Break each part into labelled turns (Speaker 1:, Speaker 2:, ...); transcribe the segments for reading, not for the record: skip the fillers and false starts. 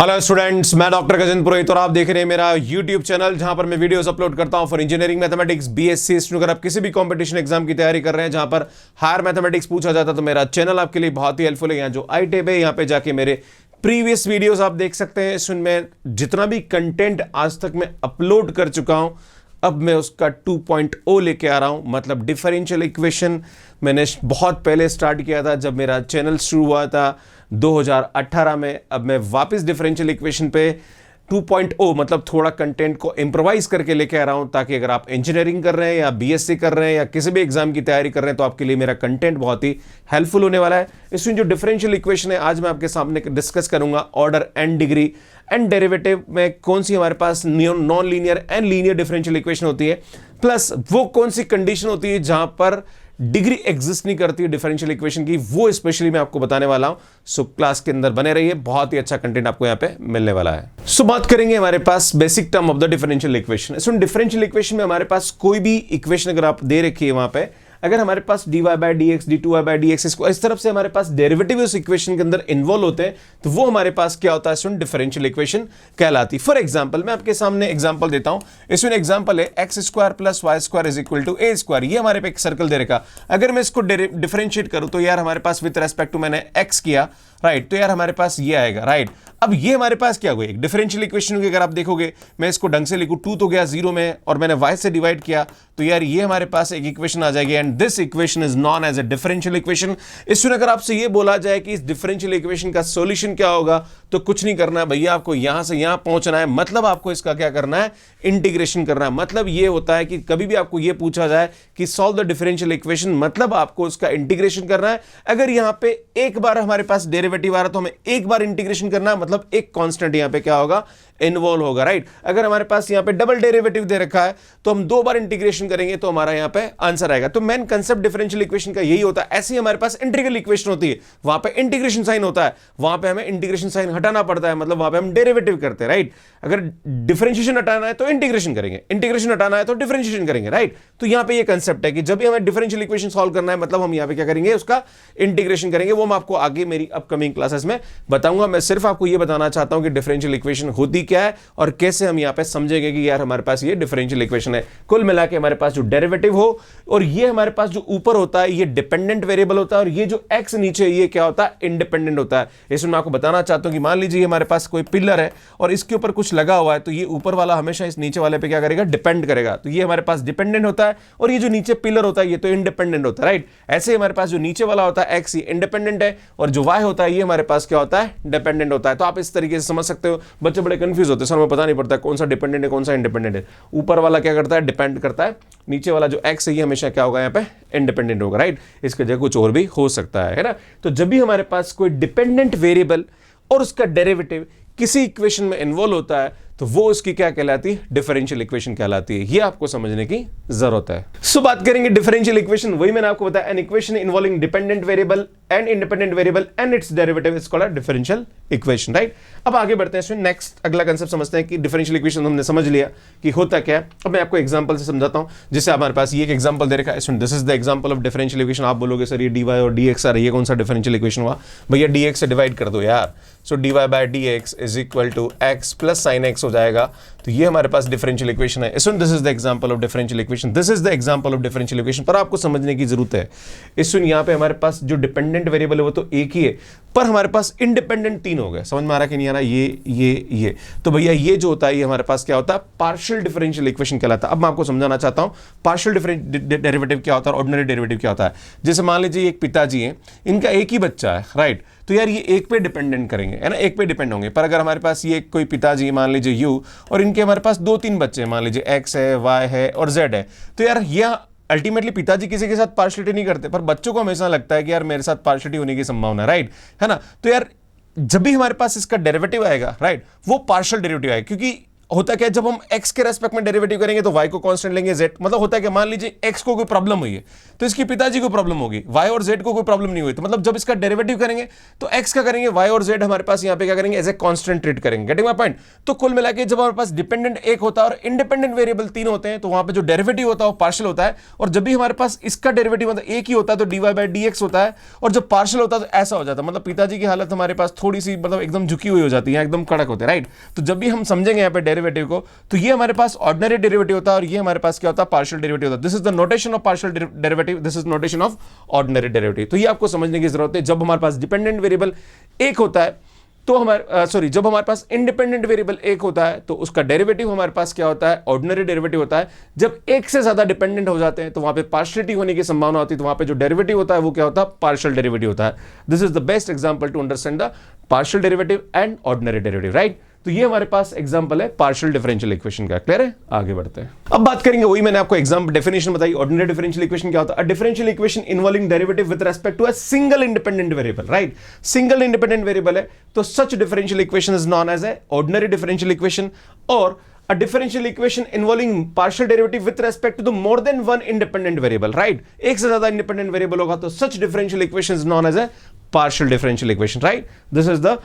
Speaker 1: Hello students, मैं doctor Gajendra पुरोहित और आप देख रहे हैं मेरा यूट्यूब चैनल जहां पर मैं वीडियोस अपलोड करता हूं फॉर इंजीनियरिंग मैथमेटिक्स बीएससी। अगर आप किसी भी कंपटीशन एग्जाम की तैयारी कर रहे हैं जहां पर हायर मैथमेटिक्स पूछा जाता है तो मेरा चैनल आपके लिए बहुत ही हेल्पफुल है। यहाँ जो आई टैब है यहाँ पे जाके मेरे प्रीवियस वीडियोस आप देख सकते हैं। इसमें जितना भी कंटेंट आज तक मैं अपलोड कर चुका हूं अब मैं उसका 2.0 लेके आ रहा हूं। मतलब डिफरेंशियल इक्वेशन मैंने बहुत पहले स्टार्ट किया था जब मेरा चैनल शुरू हुआ था 2018 में। अब मैं वापस डिफरेंशियल इक्वेशन पे 2.0 मतलब थोड़ा कंटेंट को इम्प्रोवाइज करके लेके आ रहा हूं ताकि अगर आप इंजीनियरिंग कर रहे हैं या बीएससी कर रहे हैं या किसी भी एग्जाम की तैयारी कर रहे हैं तो आपके लिए मेरा कंटेंट बहुत ही हेल्पफुल होने वाला है। इसमें जो डिफरेंशियल इक्वेशन है आज मैं आपके सामने डिस्कस करूंगा order and degree and derivative में कौन सी हमारे पास non linear and linear differential equation होती है, प्लस वो कौन सी कंडीशन होती है जहां पर डिग्री एग्जिस्ट नहीं करती है डिफरेंशियल इक्वेशन की, वो स्पेशली मैं आपको बताने वाला हूं। सो क्लास के अंदर बने रहिए, बहुत ही अच्छा कंटेंट आपको यहां पे मिलने वाला है। सो बात करेंगे हमारे पास basic term of the differential equation. So differential equation में हमारे पास कोई भी इक्वेशन अगर आप दे रखी है वहां पे, अगर हमारे पास dy by D X D two Y by D X इस तरफ से हमारे पास डेरिवेटिव उस इक्वेशन के अंदर इन्वॉल्व होते हैं तो वो हमारे पास क्या होता है, इसमें डिफरेंशियल इक्वेशन कहलाती है। फॉर एग्जांपल मैं आपके सामने एग्जांपल देता हूं। इसमें एग्जांपल है X square plus Y square is equal to A square. ये हमारे पे एक सर्कल दे रखा। अगर मैं इसको डिफरेंशिएट करूं तो यार हमारे पास विद रेस्पेक्ट टू मैंने एक्स किया, राइट, तो यार हमारे पास ये आएगा, राइट। अब ये हमारे पास क्या हुआ, एक डिफरेंशियल इक्वेशन होगी। अगर आप देखोगे मैं इसको ढंग से लिखूं 2 तो गया 0 में और मैंने y से डिवाइड किया तो यार ये हमारे पास एक इक्वेशन आ जाएगी and this equation is known as a differential equation. इसमें अगर आपसे ये बोला जाए कि इस डिफरेंशियल इक्वेशन का सॉल्यूशन क्या होगा तो कुछ नहीं करना है भैया, आपको यहां से यहां पहुंचना है। मतलब आपको इसका क्या करना है, इंटीग्रेशन करना है। मतलब ये होता है कि कभी भी आपको ये पूछा जाए कि सॉल्व द डिफरेंशियल इक्वेशन, मतलब आपको उसका इंटीग्रेशन करना है। अगर यहां पे एक बार हमारे पास डेरिवेटिव आ रहा तो हमें एक बार इंटीग्रेशन करना है, मतलब एक कांस्टेंट यहां पे क्या होगा, इन्वॉल्व होगा, राइट। अगर हमारे पास यहां पे डबल डेरिवेटिव दे रखा है तो हम 2 बार इंटीग्रेशन करेंगे तो हमारा यहां पे आंसर आएगा। तो मेन कंसेप्ट डिफरेंशियल इक्वेशन का यही होता है। ऐसे ही हमारे पास इंटीग्रल इक्वेशन होती है, वहां पे इंटीग्रेशन साइन होता है, वहां पे हमें इंटीग्रेशन साइन हटाना पड़ता है, मतलब वहां पे हम डेरिवेटिव करते हैं, राइट। अगर डिफरेंशिएशन हटाना है तो इंटीग्रेशन करेंगे, इंटीग्रेशन हटाना है तो डिफरेंशिएशन करेंगे, राइट। तो यहां पे ये कंसेप्ट है कि जब भी हमें डिफरेंशियल इक्वेशन सॉल्व करना है मतलब हम यहां पे क्या करेंगे, उसका इंटीग्रेशन करेंगे। वो मैं आपको आगे मेरी अपकमिंग क्लासेस में बताऊंगा। मैं सिर्फ आपको ये बताना चाहता हूं कि डिफरेंशियल इक्वेशन होती क्या है और कैसे हम यहां पे समझेंगे कि यार हमारे पास ये डिफरेंशियल इक्वेशन है। कुल मिला के हमारे पास जो डेरिवेटिव हो और ये हमारे पास जो ऊपर होता है ये डिपेंडेंट वेरिएबल होता है और ये जो एक्स नीचे ये क्या होता है, इंडिपेंडेंट होता है। इसमें मैं आपको बताना चाहता हूं कि मान लीजिए हमारे पास कोई पिलर है और इसके ऊपर कुछ लगा हुआ है तो ये ऊपर वाला हमेशा इस नीचे वाले पे क्या करेगा, डिपेंड करेगा। तो ये हमारे पास डिपेंडेंट होता है और ये जो नीचे पिलर होता है ये तो इंडिपेंडेंट होता है, राइट। ऐसे ही हमारे पास जो नीचे वाला होता है एक्स, ये इंडिपेंडेंट है और जो वाई होता है ये हमारे पास क्या होता है, डिपेंडेंट होता है। तो आप इस तरीके से समझ सकते हो। बच्चे बड़े कंफ्यूज होते हैं, सर हमें पता नहीं पड़ता कौन सा डिपेंडेंट है कौन सा इंडिपेंडेंट है। ऊपर वाला क्या करता है, डिपेंड करता है, नीचे वाला जो एक्स है ये हमेशा क्या होगा, यहाँ पे इंडिपेंडेंट होगा, राइट। इसके जगह कुछ और भी हो सकता है ना। तो जब भी हमारे पास कोई डिपेंडेंट वेरिएबल और उसका डेरिवेटिव किसी इक्वेशन में इन्वॉल्व होता है तो वो उसकी क्या कहलाती है, डिफरेंशियल इक्वेशन कहलाती है। ये आपको समझने की जरूरत है। सो बात करेंगे डिफरेंशियल इक्वेशन। वही मैंने आपको बताया, an equation involving dependent variable and independent variable and it's derivative is called a differential equation, right. अब आगे बढ़ते हैं इसमें, नेक्स्ट अगला कंसेप्ट समझते हैं कि डिफरेंशियल इक्वेशन हमने समझ लिया कि होता क्या है। अब मैं आपको एग्जांपल से समझाता हूं। जैसे हमारे पास ये एक एग्जांपल दे रखा है, इसमें this is the example of differential equation. आप बोलोगे सर ये dy और dx आ रही है, कौन सा डिफरेंशियल इक्वेशन हुआ भैया, dx से डिवाइड कर दो यार। So dy by dx is equal to x plus sine x हो जाएगा। तो ये हमारे पास डिफरेंशियल इक्वेशन है। इसमें this is the example of differential equation, this is the example of differential equation. पर आपको समझने की जरूरत है, इसमें यहाँ पे हमारे पास जो डिपेंडेंट वेरिएबल है वो तो एक ही है पर हमारे पास इंडिपेंडेंट 3 हो गए। समझ में आ रहा कि नहीं आ रहा, ये तो भैया ये जो होता है ये हमारे पास क्या होता है, पार्शियल डिफरेंशियल इक्वेशन कहलाता है। अब मैं आपको समझाना चाहता हूं पार्शियल डेरिवेटिव क्या होता है और ऑर्डिनरी डेरिवेटिव क्या होता है। जैसे मान लीजिए एक पिताजी हैं, इनका एक ही बच्चा है, राइट। तो यार ये एक पे डिपेंडेंट करेंगे, है ना, एक पे डिपेंड होंगे। पर अगर हमारे पास ये कोई पिताजी मान लीजिए यू और इनके हमारे पास 2-3 बच्चे हैं, मान लीजिए एक्स है, वाई है और जेड है, तो यार ये अल्टीमेटली पिताजी किसी के साथ पार्शियलिटी नहीं करते पर बच्चों को हमेशा लगता है कि यार मेरे साथ पार्शियलिटी होने की संभावना, राइट, है ना। तो यार जब भी हमारे पास इसका डेरिवेटिव आएगा, राइट, वो पार्शियल डेरिवेटिव आएगा क्योंकि होता क्या है, जब हम x के रेस्पेक्ट में डेरिवेटिव करेंगे तो y को कांस्टेंट लेंगे, z मतलब होता है कि मान लीजिए x को कोई प्रॉब्लम हुई है तो इसके पिताजी को प्रॉब्लम होगी, y और z को कोई प्रॉब्लम नहीं हुई, तो मतलब जब इसका डेरिवेटिव करेंगे तो x का करेंगे, y और z हमारे पास यहां पे क्या करेंगे, एज ए कांस्टेंट ट्रीट करेंगे। Getting my point? तो कुल मिला के जब हमारे पास डिपेंडेंट एक होता है और इंडिपेंडेंट वेरिएबल 3 होते हैं तो वहां पे जो डेरिवेटिव होता है वो पार्शियल होता है, और जब भी हमारे पास इसका डेरिवेटिव मतलब एक ही होता है तो dy बाय dx होता है, और जब पार्शियल होता है तो ऐसा हो जाता है, मतलब पिताजी की हालत हमारे पास थोड़ी सी मतलब एकदम झुकी हुई हो जाती है, एकदम कड़क होते हैं, राइट। तो जब भी हम समझेंगे यहाँ पे डेरिवेटिव को तो ये हमारे पास ऑर्डिनरी डेरिवेटिव होता है और ये हमारे पास क्या होता है, पार्शियल डेरिवेटिव होता है। This is the notation of partial derivative, this is notation of ordinary derivative. तो ये आपको समझने की जरूरत है। जब हमारे पास डिपेंडेंट वेरिएबल एक होता है तो हमारे जब हमारे पास इंडिपेंडेंट वेरिएबल एक होता है तो उसका डेरिवेटिव हमारे पास क्या होता है, ऑर्डिनरी डेरिवेटिव होता है। जब एक से ज्यादा डिपेंडेंट हो जाते हैं तो वहां पे पार्शियलिटी होने की संभावना होती है, तो वहां पे जो डेरिवेटिव होता है वो क्या होता है, पार्शियल डेरिवेटिव होता है। This is the best example to understand the partial derivative and ordinary derivative, right. तो ये हमारे पास एग्जांपल है पार्शियल डिफरेंशियल इक्वेशन का। क्लियर है? आगे बढ़ते हैं। अब बात करेंगे, वही मैंने आपको एग्जांपल डेफिनेशन बताई, ऑर्डिनरी डिफरेंशियल इक्वेशन क्या होता है, a differential equation involving derivative with respect to a single independent variable, right. Single independent variable है तो such differential equation is known as a ordinary differential equation, और a differential equation involving partial derivative with respect to the more than one independent variable, right? एक से ज्यादा independent variable होगा तो such differential equation is known as a partial differential equation, right? This is the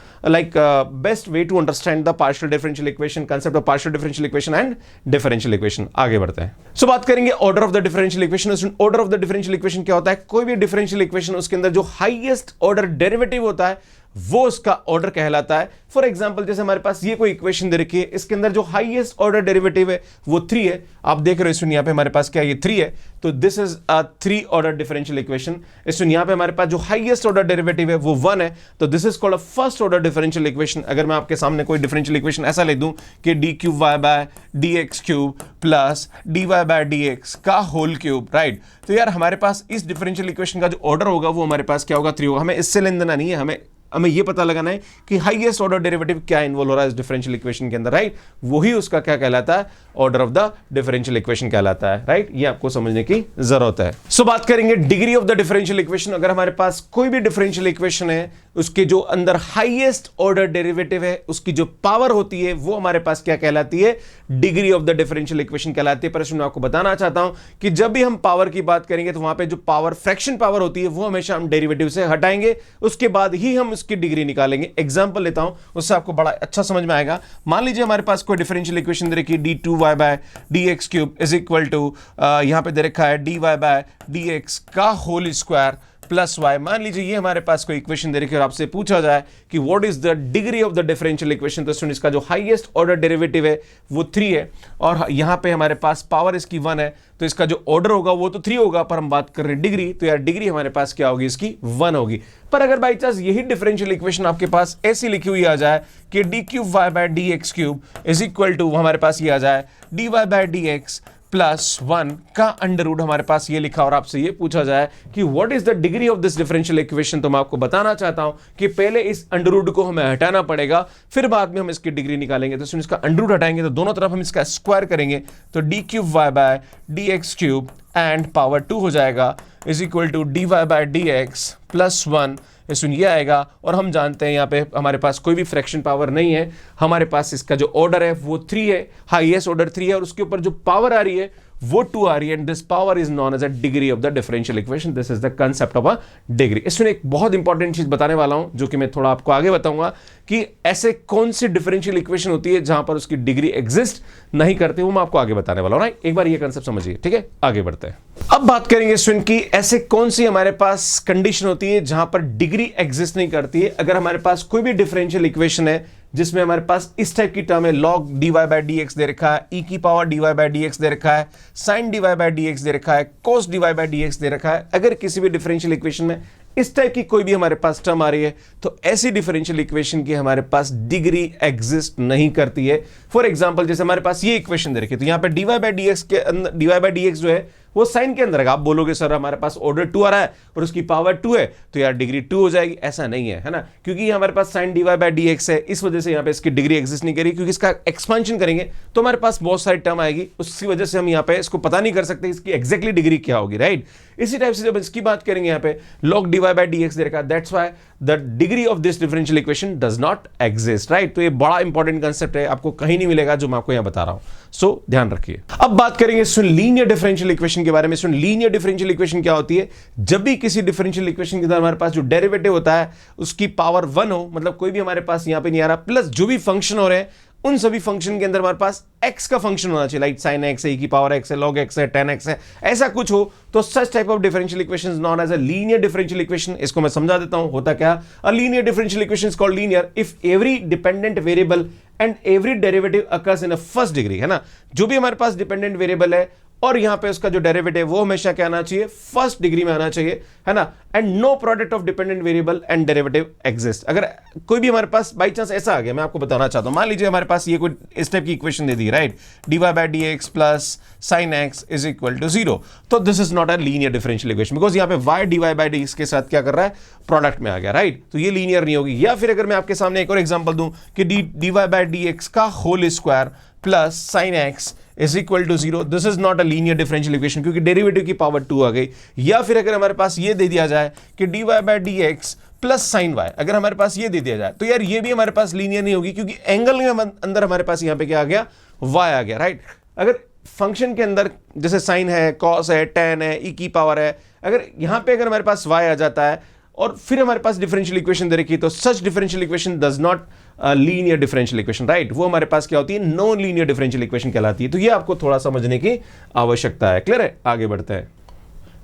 Speaker 1: best way to understand the partial differential equation, concept of partial differential equation and differential equation. आगे बढ़ते हैं। So बात करेंगे order of the differential equation। order of the differential equation क्या होता है, कोई भी differential equation उसके अंदर जो highest order derivative होता है वो उसका ऑर्डर कहलाता है। फॉर एग्जांपल जैसे हमारे पास ये कोई इक्वेशन दे रखी है, इसके अंदर जो हाईएस्ट ऑर्डर डेरिवेटिव है वो 3 है। आप देख रहे हो इसमें यहाँ पे हमारे पास क्या है, ये 3 है, तो this is a 3 order differential equation. इसमें यहाँ पे हमारे पास जो हाईएस्ट ऑर्डर डेरिवेटिव है वो 1 है, तो this is called a first order differential equation. अगर मैं आपके सामने कोई डिफरेंशियल इक्वेशन ऐसा ले दूं कि d³ by dx³ plus dy by dx का होल क्यूब, राइट, तो यार हमारे पास इस डिफरेंशियल इक्वेशन का जो ऑर्डर होगा वो हमारे पास क्या होगा, 3 होगा। हमें इससे लेन देना नहीं है, हमें ये पता लगाना है कि हाईएस्ट ऑर्डर डेरिवेटिव क्या इन्वॉल्व हो रहा है इस डिफरेंशियल इक्वेशन के अंदर, राइट। वही उसका क्या कहलाता है, order of the differential equation कहलाता है, राइट। ये आपको समझने की जरूरत है। सो बात करेंगे degree of the differential equation. अगर हमारे पास कोई भी डिफरेंशियल इक्वेशन है, उसके जो अंदर हाईएस्ट ऑर्डर डेरिवेटिव है, उसकी जो पावर होती है वो हमारे पास क्या कहलाती है, degree of the differential equation कहलाती है। पर इसमें मैं आपको बताना चाहता हूं कि जब भी हम पावर की बात करेंगे तो वहां पे जो पावर फ्रैक्शन पावर होती है वो हमेशा हम डेरिवेटिव से हटाएंगे, उसके बाद ही हम उसकी डिग्री निकालेंगे। एग्जांपल लेता हूं, उससे आपको बड़ा अच्छा समझ में आएगा। मान लीजिए हमारे पास कोई डिफरेंशियल इक्वेशन दे रखी है, d2y bye dx³ is equal to यहां पे दे रखा है dy बाय dx का होल स्क्वायर प्लस y। मान लीजिए ये हमारे पास कोई इक्वेशन दे रखी है और आपसे पूछा जाए कि what is the degree of the differential equation, तो इसका जो हाईएस्ट ऑर्डर डेरिवेटिव है वो 3 है और यहां पे हमारे पास पावर इसकी 1 है, तो इसका जो ऑर्डर होगा वो तो 3 होगा, पर हम बात कर रहे हैं डिग्री, तो यार डिग्री हमारे पास क्या होगी, इसकी 1 होगी। पर अगर बाई चांस यही डिफरेंशियल इक्वेशन आपके पास ऐसी लिखी हुई आ जाए कि d³ by dx³ is equal to हमारे पास ये आ जाए dy बाय dx प्लस 1 का अंडर रूट, हमारे पास ये लिखा और आपसे ये पूछा जाए कि what is the degree of this differential equation, तो मैं आपको बताना चाहता हूं कि पहले इस अंडर रूट को हमें हटाना पड़ेगा, फिर बाद में हम इसकी डिग्री निकालेंगे। तो इसका अंडर रूट हटाएंगे तो दोनों तरफ हम इसका स्क्वायर करेंगे, तो d³ by dx³ and power 2 हो जाएगा is equal to dy by dx plus 1। इसमें ये आएगा और हम जानते हैं यहाँ पे हमारे पास कोई भी फ्रैक्शन पावर नहीं है, हमारे पास इसका जो ऑर्डर है वो 3 है, हाईएस्ट ऑर्डर 3 है और उसके ऊपर जो पावर आ रही है वो 2 आ रही है, and this power is known as a degree of the differential equation. This is the concept of a degree. इसमें एक बहुत इंपॉर्टेंट चीज बताने वाला हूं जो कि मैं थोड़ा आपको आगे बताऊंगा कि ऐसे कौन सी डिफरेंशियल इक्वेशन होती है जहां पर उसकी डिग्री एग्जिस्ट नहीं करती, वो मैं आपको आगे बताने वाला हूं। राइट, एक बार ये कांसेप्ट समझिए, ठीक है। आगे बढ़ते हैं। अब बात करेंगे स्टूडेंट की ऐसे कौन सी हमारे पास कंडीशन होती है जहां पर डिग्री एग्जिस्ट नहीं करती है। अगर हमारे पास कोई भी डिफरेंशियल इक्वेशन है जिसमें हमारे पास इस टाइप की टर्म है, log dy बाय dx दे रखा है, e की पावर dy बाय dx दे रखा है, sin dy बाय dx दे रखा है, cos dy बाय dx दे रखा है, अगर किसी भी डिफरेंशियल इक्वेशन में इस टाइप की कोई भी हमारे पास टर्म आ रही है तो ऐसी डिफरेंशियल इक्वेशन की हमारे पास डिग्री एग्जिस्ट नहीं करती है। फॉर एग्जांपल जैसे हमारे पास ये इक्वेशन दे रखी है, तो यहां पे dy बाय dx के अंदर dy बाय dx जो है वो साइन के अंदर है। आप बोलोगे सर हमारे पास ऑर्डर 2 आ रहा है और उसकी पावर 2 है तो यार डिग्री 2 हो जाएगी, ऐसा नहीं है ना, क्योंकि हमारे पास साइन dy बाय dx है, इस वजह से यहाँ पे इसकी डिग्री एग्जिस्ट नहीं करेगी, क्योंकि इसका एक्सपेंशन करेंगे तो हमारे पास बहुत सारी टर्म आएगी, उसकी वजह से हम यहाँ पे इसको पता नहीं कर सकते इसकी एग्जैक्टली डिग्री क्या होगी, राइट। इसी टाइप से जब इसकी बात करेंगे यहाँ पे log dy बाय dx दे रखा, that's why the degree of this differential equation does not exist, right. तो ये बड़ा इंपॉर्टेंट कंसेप्ट है, आपको कहीं नहीं मिलेगा जो मैं आपको यहाँ बता रहा हूं, सो ध्यान रखिए। अब बात करेंगे लीनियर डिफरेंशियल इक्वेशन के बारे में। लीनियर डिफरेंशियल इक्वेशन क्या होती है? जब भी किसी डिफरेंशियल इक्वेशन के अंदर हमारे पास जो डेरिवेटिव होता है उसकी पावर 1 हो, मतलब कोई भी हमारे पास यहां पे नहीं आ रहा, प्लस जो भी फंक्शन हो रहे हैं उन सभी फंक्शन के अंदर हमारे पास x का फंक्शन होना चाहिए, लाइक sin x है, e की पावर x है, log x है, tan x है, ऐसा कुछ हो तो such type of differential equation known as a linear differential equation. इसको मैं समझा देता हूं होता क्या। A linear differential equation is called linear if every dependent variable and every derivative occurs in a first degree, है ना। जो भी हमारे पास डिपेंडेंट वेरिएबल है और यहां पे उसका जो डेरिवेटिव वो हमेशा क्या आना चाहिए, फर्स्ट डिग्री में आना चाहिए, है ना। And no product of dependent variable and derivative exist. अगर कोई भी हमारे पास बाई चांस ऐसा आ गया, मैं आपको बताना चाहता हूं, मान लीजिए हमारे पास ये कोई इस टाइप की इक्वेशन दे दी, right, dy by dx plus sin x is equal to 0, तो this is not a linear differential equation, because यहां पे y dy बाय dx के साथ क्या कर रहा है, प्रोडक्ट में आ गया, राइट। तो ये लीनियर नहीं होगी। या फिर अगर मैं आपके सामने एक और एग्जांपल दूं कि dy बाय dx का whole square plus sin x is equal to 0, this is not a linear differential equation, क्योंकि डेरिवेटिव की पावर 2 आ गई। या फिर अगर हमारे पास ये दे दिया जाए कि dy by dx plus sine y, अगर हमारे पास ये दे दिया जाए तो यार ये भी हमारे पास लीनियर नहीं होगी, क्योंकि एंगल में अंदर हमारे पास यहां पे क्या आ गया, y आ गया, राइट। अगर फंक्शन के अंदर जैसे साइन है, कॉस है, tan है, e की पावर है, अगर यहां पे अगर हमारे पास y आ जाता है और फिर हमारे पास डिफरेंशियल इक्वेशन दे रखी है, तो such differential equation does not linear differential equation, right. वो हमारे पास क्या होती है, नॉन लीनियर डिफरेंशियल इक्वेशन कहलाती है। तो ये आपको थोड़ा समझने की आवश्यकता है। क्लियर है? आगे बढ़ते हैं।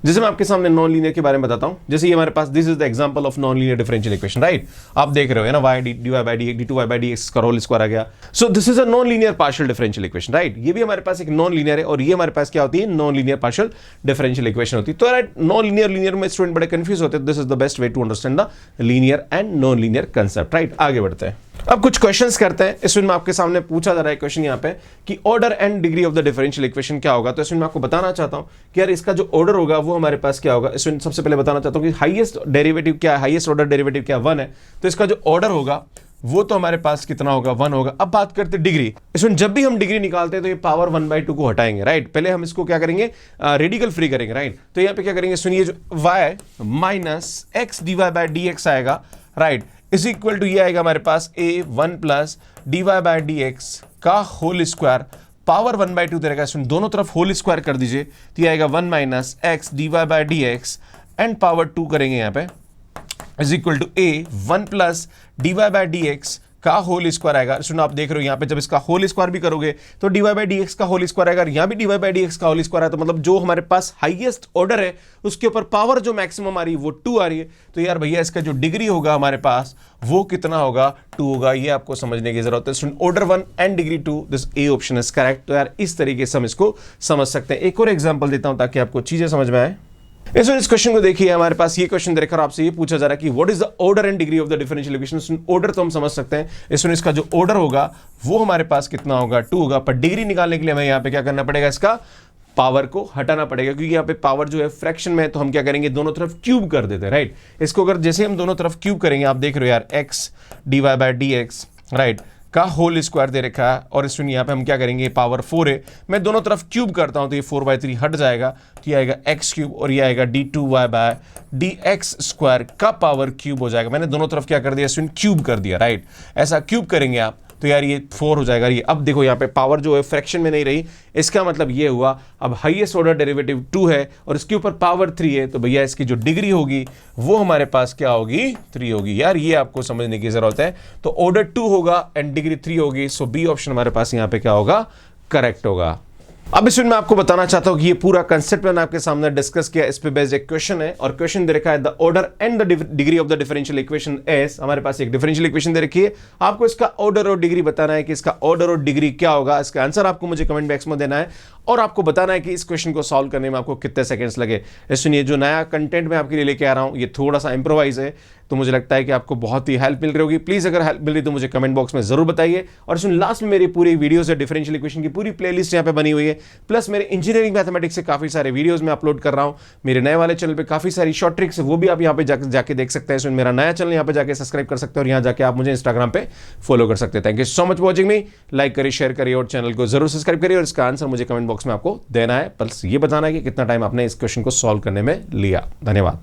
Speaker 1: जैसे मैं आपके सामने नॉन लीनियर के बारे में बताता हूं, जैसे ये हमारे पास this is the example of non linear differential equation, right. आप देख रहे हो ना, y dy by dx d2y by dx का होल स्क्वायर आ गया। So this is a non linear partial differential equation, right. ये भी हमारे पास एक नॉन लीनियर है और ये हमारे पास क्या होती है, non linear partial differential equation होती है। तो राइट, नॉन लीनियर लीनियर में स्टूडेंट बड़े कंफ्यूज होते हैं। This is the best way to understand the linear and non linear concept, right. आगे बढ़ते हैं। अब कुछ क्वेश्चंस करते हैं। इसमें मैं आपके सामने पूछा जा रहा है क्वेश्चन यहाँ पे कि order and degree of the differential equation क्या होगा। तो इसमें मैं आपको बताना चाहता हूं कि यार इसका जो ऑर्डर होगा वो हमारे पास क्या होगा। इसमें सबसे पहले बताना चाहता हूं कि हाईएस्ट डेरिवेटिव क्या है, हाईएस्ट ऑर्डर डेरिवेटिव क्या 1 है, तो इसका जो ऑर्डर होगा वो तो हमारे पास कितना होगा, 1 होगा। अब बात करते हैं डिग्री। इसमें जब भी हम डिग्री निकालते हैं तो ये पावर 1/2 को हटाएंगे, राइट। पहले हम इसको क्या करेंगे, रेडिकल फ्री करेंगे, राइट। तो यहाँ पे क्या करेंगे, सुनिए, जो y minus X dy by dx आएगा, राइट, इज इक्वल टू ये आएगा हमारे पास a 1 plus dy by dx का होल स्क्वायर पावर 1/2 दे रहेगा। इसमें दोनों तरफ होल स्क्वायर कर दीजिए तो ये आएगा 1 minus X dy by dx and power 2 करेंगे यहाँ पे is equal to a 1 plus dy by dx का होल स्क्वायर आएगा। सुनो, आप देख रहे हो यहाँ पे जब इसका होल स्क्वायर भी करोगे तो dy बाय dx का होल स्क्वायर आएगा, यहाँ भी dy बाय dx का होल स्क्वायर है। तो मतलब जो हमारे पास हाईएस्ट ऑर्डर है उसके ऊपर पावर जो मैक्सिमम आ रही है वो 2 आ रही है। तो यार भैया इसका जो डिग्री होगा हमारे पास वो कितना होगा, 2 होगा। ये आपको समझने की जरूरत है। Order 1 and degree 2, this A option is correct. तो यार इस तरीके से हम इसको समझ सकते हैं। एक और एग्जाम्पल देता हूं ताकि आपको चीजें समझ में आए। इस क्वेश्चन को देखिए, हमारे पास ये क्वेश्चन देखकर आपसे ये पूछा जा रहा है कि what is the order and degree of the differential equation. Order तो हम समझ सकते हैं, इसमें इसका जो ऑर्डर होगा वो हमारे पास कितना होगा, 2 होगा। पर डिग्री निकालने के लिए हमें यहाँ पे क्या करना पड़ेगा, इसका पावर को हटाना पड़ेगा, क्योंकि यहाँ पे पावर जो है फ्रैक्शन में है। तो हम क्या करेंगे, दोनों तरफ क्यूब कर देते हैं, राइट। इसको अगर जैसे हम दोनों तरफ क्यूब करेंगे, आप देख रहे हो यार X dy by dx, right, का होल स्क्वायर दे रखा है और इसमें यहाँ पे हम क्या करेंगे, पावर 4 है, मैं दोनों तरफ क्यूब करता हूं तो ये 4/3 हट जाएगा, तो ये आएगा एक्स क्यूब और ये आएगा d2y बाय dx स्क्वायर का पावर क्यूब हो जाएगा। मैंने दोनों तरफ क्या कर दिया, इसमें क्यूब कर दिया, राइट। ऐसा क्यूब करेंगे आप तो यार ये 4 हो जाएगा। ये अब देखो यहाँ पे पावर जो है फ्रैक्शन में नहीं रही, इसका मतलब ये हुआ अब हाईएस्ट ऑर्डर डेरिवेटिव 2 है और इसके ऊपर पावर 3 है, तो भैया इसकी जो डिग्री होगी वो हमारे पास क्या होगी, 3 होगी। यार ये आपको समझने की जरूरत है। तो ऑर्डर 2 होगा एंड डिग्री 3 होगी, सो बी ऑप्शन हमारे पास यहाँ पे क्या होगा, करेक्ट होगा। अब इसमें मैं आपको बताना चाहता हूं कि ये पूरा कंसेप्ट मैंने आपके सामने डिस्कस किया, इस पे बेस्ड एक क्वेश्चन है और क्वेश्चन दे रखा है the order and the degree of the differential equation as. हमारे पास एक डिफरेंशियल इक्वेशन दे रखी है, आपको इसका ऑर्डर और डिग्री बताना है कि इसका ऑर्डर और डिग्री क्या होगा। इसका आंसर आपको मुझे कमेंट बॉक्स में देना है और आपको बताना है कि इस क्वेश्चन को सॉल्व करने में आपको कितने सेकंड्स लगे। सुनिए, जो नया कंटेंट मैं आपके लिए लेके आ रहा हूं ये थोड़ा सा इंप्रोवाइज है, तो मुझे लगता है कि आपको बहुत ही हेल्प मिल रही होगी। प्लीज अगर हेल्प मिल रही तो मुझे कमेंट बॉक्स में जरूर बताइए। और सुन, लास्ट में मेरी पूरी वीडियोस है, डिफरेंशियल इक्वेशन की पूरी प्लेलिस्ट यहाँ पे बनी हुई है, प्लस मेरे इंजीनियरिंग मैथमेटिक्स से काफी सारे वीडियोस मैं अपलोड कर रहा हूं। मेरे नए वाले चैनल पे काफी सारी शॉर्ट ट्रिक्स है, वो भी आप यहाँ पे जाके देख सकते हैं। मेरा नया चैनल यहाँ पे जाके सब्सक्राइब कर सकते हैं और यहाँ जाके आप मुझे इंस्टाग्राम पे फॉलो कर सकते हैं। Thank you so much watching me. Like करिए, शेयर करिए और चैनल को जरूर सब्सक्राइब करिए। और इसका आंसर मुझे कमेंट बॉक्स में आपको देना है, बस ये बताना है कि कितना टाइम आपने इस क्वेश्चन को सॉल्व करने में लिया। धन्यवाद।